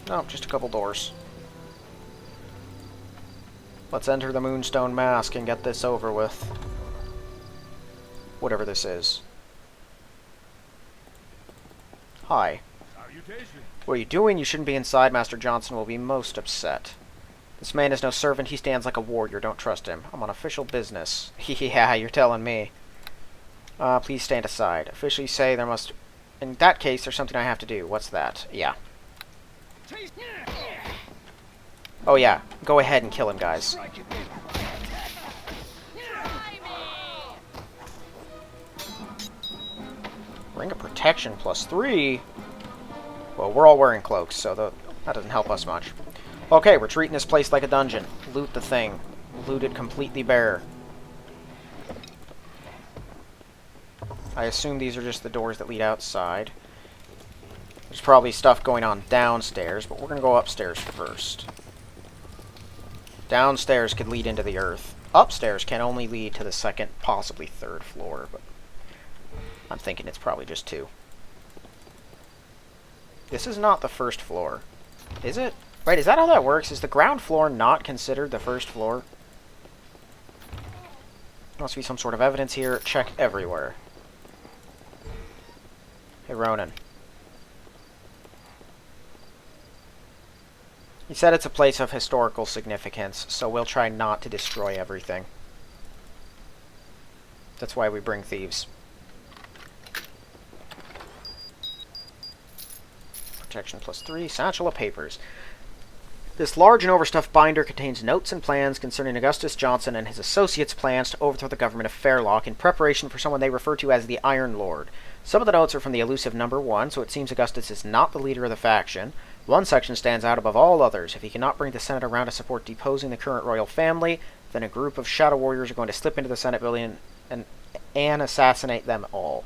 No, just a couple doors. Let's enter the Moonstone Mask and get this over with. Whatever this is. Hi. Salutation. What are you doing? You shouldn't be inside. Master Johnson will be most upset. This man is no servant. He stands like a warrior. Don't trust him. I'm on official business. Yeah, you're telling me. Please stand aside. Officially say there must... In that case, there's something I have to do. What's that? Yeah. Oh, yeah. Go ahead and kill him, guys. Ring of Protection +3? Well, we're all wearing cloaks, so that doesn't help us much. Okay, we're treating this place like a dungeon. Loot the thing. Loot it completely bare. I assume these are just the doors that lead outside. There's probably stuff going on downstairs, but we're going to go upstairs first. Downstairs could lead into the earth. Upstairs can only lead to the second, possibly third floor, but I'm thinking it's probably just 2. This is not the first floor. Is it? Right, is that how that works? Is the ground floor not considered the first floor? There must be some sort of evidence here. Check everywhere. Hey, Ronan. He said it's a place of historical significance, so we'll try not to destroy everything. That's why we bring thieves. Protection +3, satchel of papers. This large and overstuffed binder contains notes and plans concerning Augustus Johnson and his associates' plans to overthrow the government of Fairloch in preparation for someone they refer to as the Iron Lord. Some of the notes are from the elusive number 1, so it seems Augustus is not the leader of the faction. One section stands out above all others. If he cannot bring the Senate around to support deposing the current royal family, then a group of shadow warriors are going to slip into the Senate building and assassinate them all.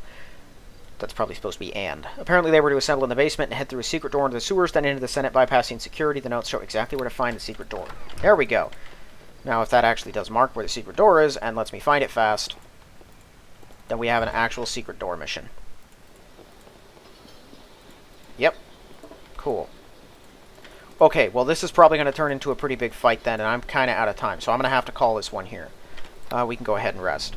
That's probably supposed to be and. Apparently they were to assemble in the basement and head through a secret door into the sewers, then into the Senate bypassing security. The notes show exactly where to find the secret door. There we go. Now if that actually does mark where the secret door is and lets me find it fast, then we have an actual secret door mission. Yep. Cool. Okay, well this is probably going to turn into a pretty big fight then, and I'm kind of out of time, so I'm going to have to call this one here. We can go ahead and rest.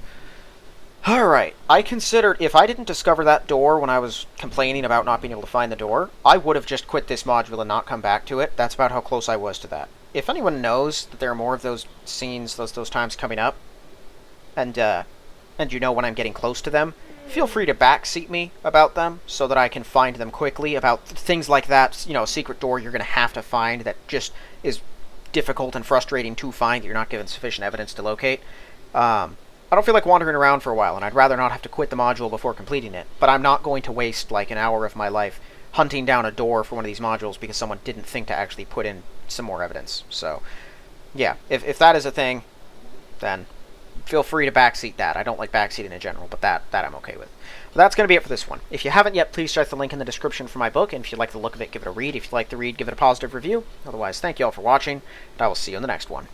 Alright, I considered if I didn't discover that door when I was complaining about not being able to find the door, I would have just quit this module and not come back to it. That's about how close I was to that. If anyone knows that there are more of those scenes, those times coming up, and you know when I'm getting close to them, feel free to backseat me about them so that I can find them quickly. About things like that, you know, a secret door you're going to have to find that just is difficult and frustrating to find that you're not given sufficient evidence to locate. I don't feel like wandering around for a while, and I'd rather not have to quit the module before completing it, but I'm not going to waste like an hour of my life hunting down a door for one of these modules because someone didn't think to actually put in some more evidence. So, yeah, if that is a thing, then feel free to backseat that. I don't like backseating in general, but that I'm okay with. But that's going to be it for this one. If you haven't yet, please check the link in the description for my book, and if you like the look of it, give it a read. If you like the read, give it a positive review. Otherwise, thank you all for watching, and I will see you in the next one.